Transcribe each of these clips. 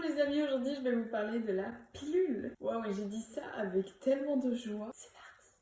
les amis, aujourd'hui je vais vous parler de la pilule. Waouh, et j'ai dit ça avec tellement de joie. C'est parti.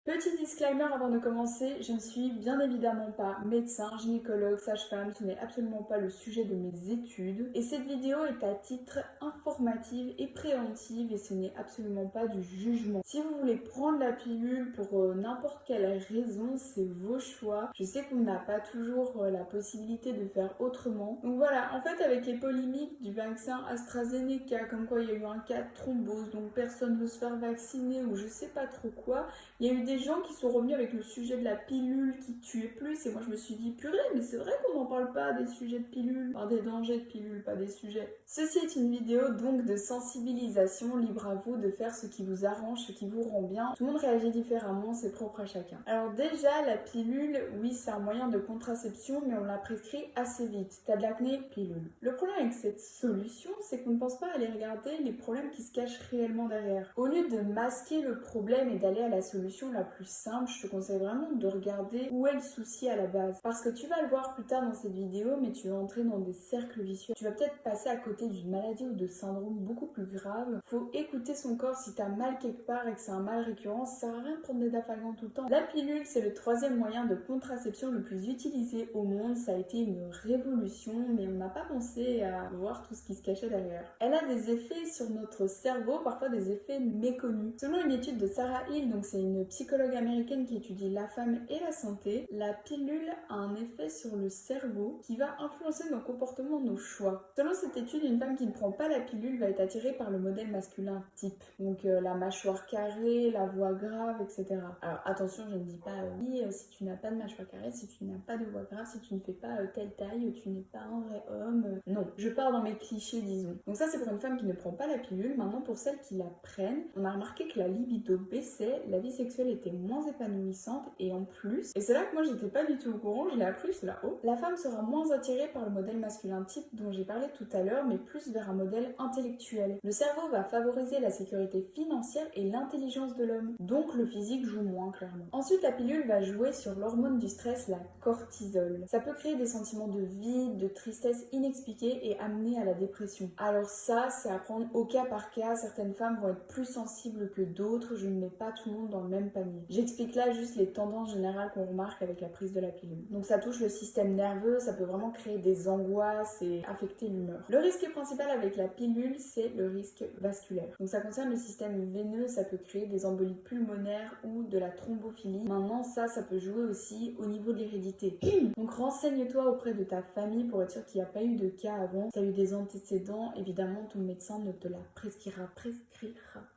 Petit disclaimer avant de commencer, je ne suis bien évidemment pas médecin, gynécologue, sage-femme, ce n'est absolument pas le sujet de mes études. Et cette vidéo est à titre informative et préventive et ce n'est absolument pas du jugement. Si vous voulez prendre la pilule pour n'importe quelle raison, c'est vos choix. Je sais qu'on n'a pas toujours la possibilité de faire autrement. Donc voilà, en fait avec les polémiques du vaccin AstraZeneca, comme quoi il y a eu un cas de thrombose, donc personne ne veut se faire vacciner ou je sais pas trop quoi, il y a eu des gens qui sont revenus avec le sujet de la pilule qui tuait plus et moi je me suis dit purée mais c'est vrai qu'on n'en parle pas des sujets de pilule, enfin des dangers de pilule, pas des sujets. Ceci est une vidéo donc de sensibilisation, libre à vous de faire ce qui vous arrange, ce qui vous rend bien. Tout le monde réagit différemment, c'est propre à chacun. Alors déjà la pilule, oui c'est un moyen de contraception mais on la prescrit assez vite. T'as de l'acné, pilule. Le problème avec cette solution c'est qu'on ne pense pas à aller regarder les problèmes qui se cachent réellement derrière. Au lieu de masquer le problème et d'aller à la solution la plus simple, je te conseille vraiment de regarder où est le souci à la base. Parce que tu vas le voir plus tard dans cette vidéo, mais tu vas entrer dans des cercles vicieux. Tu vas peut-être passer à côté d'une maladie ou de syndrome beaucoup plus grave. Faut écouter son corps si t'as mal quelque part et que c'est un mal récurrent, ça sert à rien de prendre des Dafalgan tout le temps. La pilule, c'est le troisième moyen de contraception le plus utilisé au monde. Ça a été une révolution, mais on n'a pas pensé à voir tout ce qui se cachait derrière. Elle a des effets sur notre cerveau, parfois des effets méconnus. Selon une étude de Sarah Hill, donc c'est une psychologue américaine qui étudie la femme et la santé, la pilule a un effet sur le cerveau qui va influencer nos comportements, nos choix. Selon cette étude, une femme qui ne prend pas la pilule va être attirée par le modèle masculin type. Donc la mâchoire carrée, la voix grave, etc. Alors attention, je ne dis pas oui, si tu n'as pas de mâchoire carrée, si tu n'as pas de voix grave, si tu ne fais pas telle taille, tu n'es pas un vrai homme. Non, je pars dans mes clichés, disons. Donc ça c'est pour une femme qui ne prend pas la pilule. Maintenant pour celles qui la prennent, on a remarqué que la libido baissait, la vie sexuelle était moins épanouissante et en plus, et c'est là que moi j'étais pas du tout au courant, je l'ai appris, c'est là-haut, la femme sera moins attirée par le modèle masculin type dont j'ai parlé tout à l'heure, mais plus vers un modèle intellectuel. Le cerveau va favoriser la sécurité financière et l'intelligence de l'homme, donc le physique joue moins clairement. Ensuite, la pilule va jouer sur l'hormone du stress, la cortisol. Ça peut créer des sentiments de vide, de tristesse inexpliqués et amener à la dépression. Alors ça, c'est à prendre au cas par cas, certaines femmes vont être plus sensibles que d'autres, je ne mets pas tout le monde dans le même panier. J'explique là juste les tendances générales qu'on remarque avec la prise de la pilule. Donc ça touche le système nerveux, ça peut vraiment créer des angoisses et affecter l'humeur. Le risque principal avec la pilule, c'est le risque vasculaire. Donc ça concerne le système veineux, ça peut créer des embolies pulmonaires ou de la thrombophilie. Maintenant ça peut jouer aussi au niveau de l'hérédité. Donc renseigne-toi auprès de ta famille pour être sûr qu'il n'y a pas eu de cas avant. Si tu as eu des antécédents, évidemment ton médecin ne te la prescrira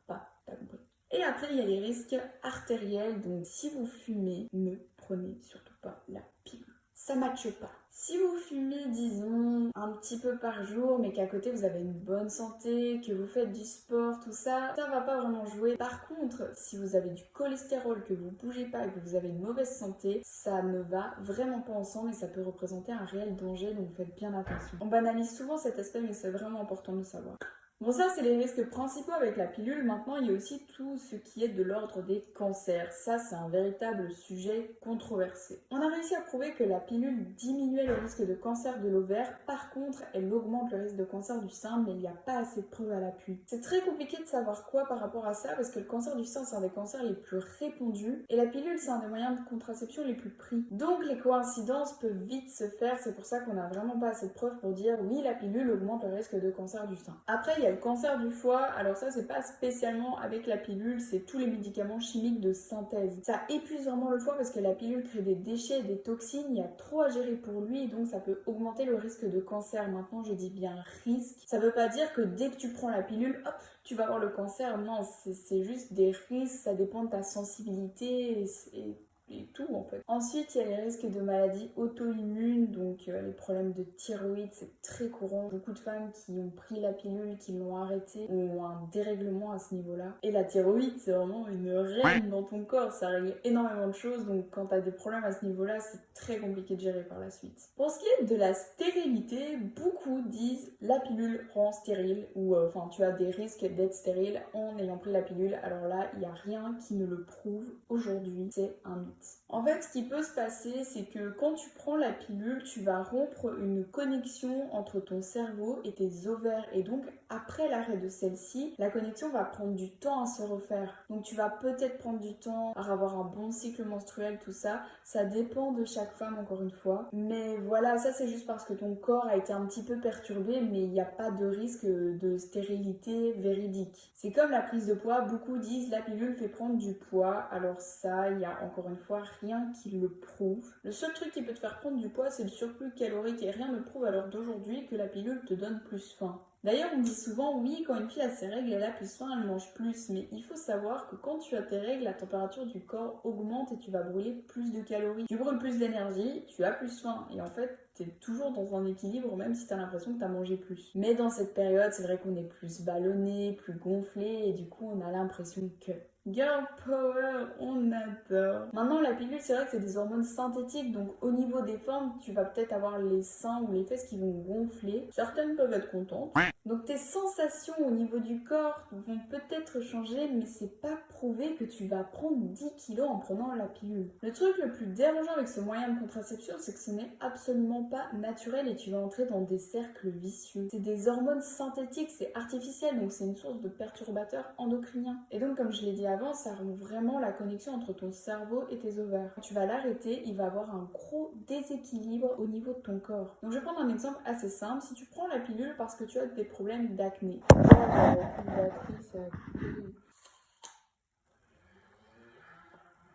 pas. T'as compris. Et après, il y a les risques artériels. Donc, si vous fumez, ne prenez surtout pas la pilule. Ça matche pas. Si vous fumez, disons, un petit peu par jour, mais qu'à côté vous avez une bonne santé, que vous faites du sport, tout ça, ça va pas vraiment jouer. Par contre, si vous avez du cholestérol, que vous bougez pas et que vous avez une mauvaise santé, ça ne va vraiment pas ensemble et ça peut représenter un réel danger, donc faites bien attention. On banalise souvent cet aspect, mais c'est vraiment important de le savoir. Bon, ça c'est les risques principaux avec la pilule. Maintenant il y a aussi tout ce qui est de l'ordre des cancers. Ça c'est un véritable sujet controversé. On a réussi à prouver que la pilule diminuait le risque de cancer de l'ovaire. Par contre elle augmente le risque de cancer du sein, mais il n'y a pas assez de preuves à l'appui. C'est très compliqué de savoir quoi par rapport à ça parce que le cancer du sein c'est un des cancers les plus répandus et la pilule c'est un des moyens de contraception les plus pris. Donc les coïncidences peuvent vite se faire, c'est pour ça qu'on n'a vraiment pas assez de preuves pour dire oui la pilule augmente le risque de cancer du sein. Après il y a le cancer du foie, alors ça c'est pas spécialement avec la pilule, c'est tous les médicaments chimiques de synthèse. Ça épuise vraiment le foie parce que la pilule crée des déchets et des toxines, il y a trop à gérer pour lui, donc ça peut augmenter le risque de cancer. Maintenant je dis bien risque, ça veut pas dire que dès que tu prends la pilule, hop, tu vas avoir le cancer, non, c'est juste des risques, ça dépend de ta sensibilité et et tout en fait. Ensuite, il y a les risques de maladies auto-immunes, donc les problèmes de thyroïde, c'est très courant. Beaucoup de femmes qui ont pris la pilule, qui l'ont arrêtée, ont un dérèglement à ce niveau-là. Et la thyroïde, c'est vraiment une reine dans ton corps, ça règle énormément de choses, donc quand tu as des problèmes à ce niveau-là, c'est très compliqué de gérer par la suite. Pour ce qui est de la stérilité, beaucoup disent la pilule rend stérile, ou enfin tu as des risques d'être stérile en ayant pris la pilule. Alors là, il n'y a rien qui ne le prouve aujourd'hui, c'est un mythe. En fait, ce qui peut se passer, c'est que quand tu prends la pilule, tu vas rompre une connexion entre ton cerveau et tes ovaires. Et donc, après l'arrêt de celle-ci, la connexion va prendre du temps à se refaire. Donc, tu vas peut-être prendre du temps à avoir un bon cycle menstruel, tout ça. Ça dépend de chaque femme, encore une fois. Mais voilà, ça c'est juste parce que ton corps a été un petit peu perturbé, mais il n'y a pas de risque de stérilité véridique. C'est comme la prise de poids. Beaucoup disent la pilule fait prendre du poids. Alors ça, il y a encore une fois rien qui le prouve. Le seul truc qui peut te faire prendre du poids, c'est le surplus calorique et rien ne prouve à l'heure d'aujourd'hui que la pilule te donne plus faim. D'ailleurs, on dit souvent, oui, quand une fille a ses règles, elle a plus faim, elle mange plus. Mais il faut savoir que quand tu as tes règles, la température du corps augmente et tu vas brûler plus de calories. Tu brûles plus d'énergie, tu as plus faim. Et en fait, tu es toujours dans un équilibre, même si tu as l'impression que tu as mangé plus. Mais dans cette période, c'est vrai qu'on est plus ballonné, plus gonflé, et du coup, on a l'impression que... Girl power, on adore. Maintenant, la pilule, c'est vrai que c'est des hormones synthétiques, donc au niveau des formes, tu vas peut-être avoir les seins ou les fesses qui vont gonfler. Certaines peuvent être contentes. Donc tes sensations au niveau du corps vont peut-être changer, mais c'est pas prouvé que tu vas prendre 10 kilos en prenant la pilule. Le truc le plus dérangeant avec ce moyen de contraception, c'est que ce n'est absolument pas naturel et tu vas entrer dans des cercles vicieux. C'est des hormones synthétiques, c'est artificiel, donc c'est une source de perturbateurs endocriniens. Et donc, comme je l'ai dit avant, ça rend vraiment la connexion entre ton cerveau et tes ovaires. Quand tu vas l'arrêter, il va avoir un gros déséquilibre au niveau de ton corps. Donc je vais prendre un exemple assez simple. Si tu prends la pilule parce que tu as des problèmes d'acné.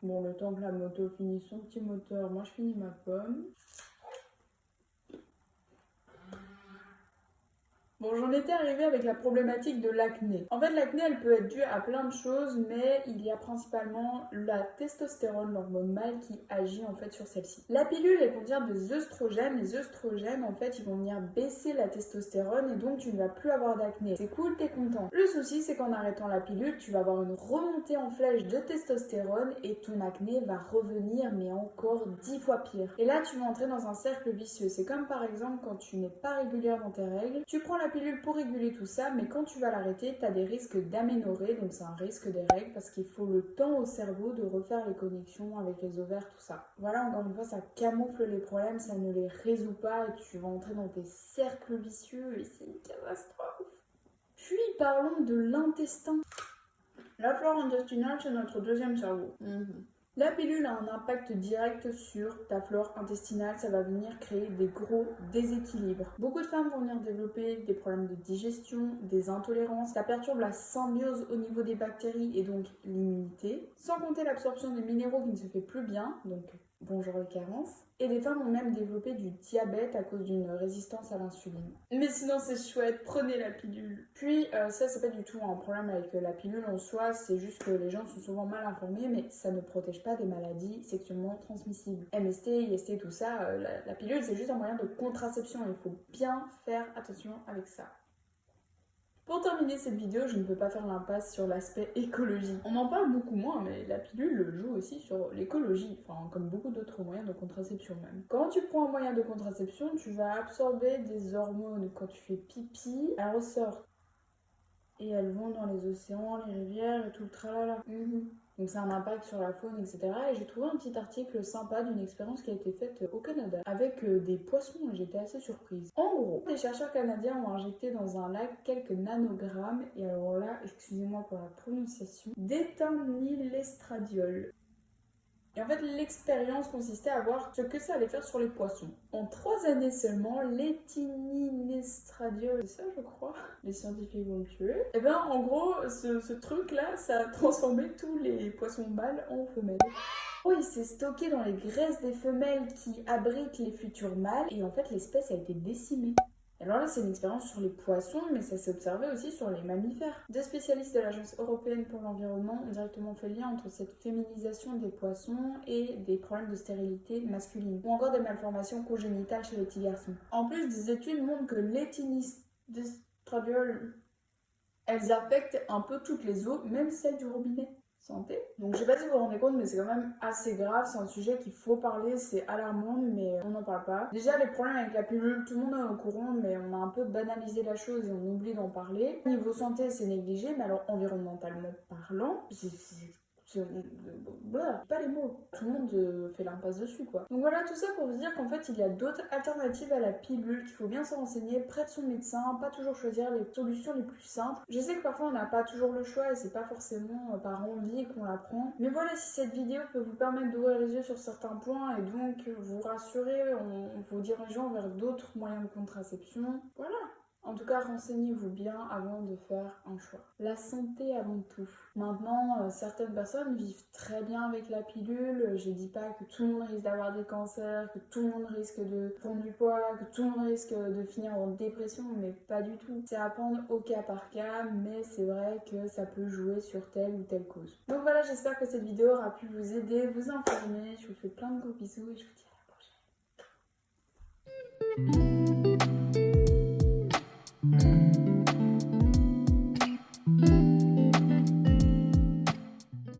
Bon, le temps que la moto finisse son petit moteur, moi je finis ma pomme. Bon, j'en étais arrivée avec la problématique de l'acné. En fait, l'acné, elle peut être due à plein de choses, mais il y a principalement la testostérone, l'hormone mâle, qui agit en fait sur celle-ci. La pilule, elle contient des œstrogènes. Les œstrogènes, en fait, ils vont venir baisser la testostérone et donc tu ne vas plus avoir d'acné. C'est cool, t'es content. Le souci, c'est qu'en arrêtant la pilule, tu vas avoir une remontée en flèche de testostérone et ton acné va revenir, mais encore 10 fois pire. Et là, tu vas entrer dans un cercle vicieux. C'est comme par exemple quand tu n'es pas régulière dans tes règles, tu prends la pilule pour réguler tout ça, mais quand tu vas l'arrêter, tu as des risques d'aménorrhée, donc c'est un risque des règles parce qu'il faut le temps au cerveau de refaire les connexions avec les ovaires, tout ça. Voilà, encore une fois, ça camoufle les problèmes, ça ne les résout pas et tu vas entrer dans des cercles vicieux et c'est une catastrophe. Puis parlons de l'intestin. La flore intestinale, c'est notre deuxième cerveau. La pilule a un impact direct sur ta flore intestinale, ça va venir créer des gros déséquilibres. Beaucoup de femmes vont venir développer des problèmes de digestion, des intolérances, ça perturbe la symbiose au niveau des bactéries et donc l'immunité, sans compter l'absorption des minéraux qui ne se fait plus bien, donc bonjour les carences. Et des femmes ont même développé du diabète à cause d'une résistance à l'insuline. Mais sinon c'est chouette, prenez la pilule. Puis ça c'est pas du tout un problème avec la pilule en soi, c'est juste que les gens sont souvent mal informés, mais ça ne protège pas des maladies sexuellement transmissibles. MST, IST, tout ça, la pilule c'est juste un moyen de contraception, il faut bien faire attention avec ça. Pour terminer cette vidéo, je ne peux pas faire l'impasse sur l'aspect écologie. On en parle beaucoup moins, mais la pilule joue aussi sur l'écologie, enfin comme beaucoup d'autres moyens de contraception même. Quand tu prends un moyen de contraception, tu vas absorber des hormones. Quand tu fais pipi, elles ressortent. Et elles vont dans les océans, les rivières et tout le tralala. Donc c'est un impact sur la faune, etc. Et j'ai trouvé un petit article sympa d'une expérience qui a été faite au Canada avec des poissons et j'étais assez surprise. En gros, des chercheurs canadiens ont injecté dans un lac quelques nanogrammes, et alors là, excusez-moi pour la prononciation, d'éthanylestradiol. Et en fait, l'expérience consistait à voir ce que ça allait faire sur les poissons. En 3 années seulement, l'éthanylestradiol, c'est ça je crois, les scientifiques vont me tuer. Et bien en gros, ce truc-là, ça a transformé tous les poissons mâles en femelles. Oh, il s'est stocké dans les graisses des femelles qui abritent les futurs mâles, et en fait l'espèce a été décimée. Alors là, c'est une expérience sur les poissons, mais ça s'est observé aussi sur les mammifères. Des spécialistes de l'Agence européenne pour l'environnement ont directement fait le lien entre cette féminisation des poissons et des problèmes de stérilité masculine, ou encore des malformations congénitales chez les petits garçons. En plus, des études montrent que les tennis elles affectent un peu toutes les eaux, même celles du robinet. Santé. Donc je sais pas si vous vous rendez compte, mais c'est quand même assez grave, c'est un sujet qu'il faut parler, c'est alarmant, mais on n'en parle pas. Déjà les problèmes avec la pilule, tout le monde est au courant, mais on a un peu banalisé la chose et on oublie d'en parler. Niveau santé, c'est négligé, mais alors environnementalement parlant, pas les mots. Tout le monde fait l'impasse dessus, quoi. Donc voilà, tout ça pour vous dire qu'en fait, il y a d'autres alternatives à la pilule, qu'il faut bien se renseigner près de son médecin, pas toujours choisir les solutions les plus simples. Je sais que parfois on n'a pas toujours le choix et c'est pas forcément par envie qu'on la prend. Mais voilà, si cette vidéo peut vous permettre d'ouvrir les yeux sur certains points et donc vous rassurer en vous dirigeant vers d'autres moyens de contraception, voilà. En tout cas, renseignez-vous bien avant de faire un choix. La santé avant tout. Maintenant, certaines personnes vivent très bien avec la pilule. Je dis pas que tout le monde risque d'avoir des cancers, que tout le monde risque de prendre du poids, que tout le monde risque de finir en dépression, mais pas du tout. C'est à prendre au cas par cas, mais c'est vrai que ça peut jouer sur telle ou telle cause. Donc voilà, j'espère que cette vidéo aura pu vous aider, vous informer. Je vous fais plein de gros bisous et je vous dis à la prochaine.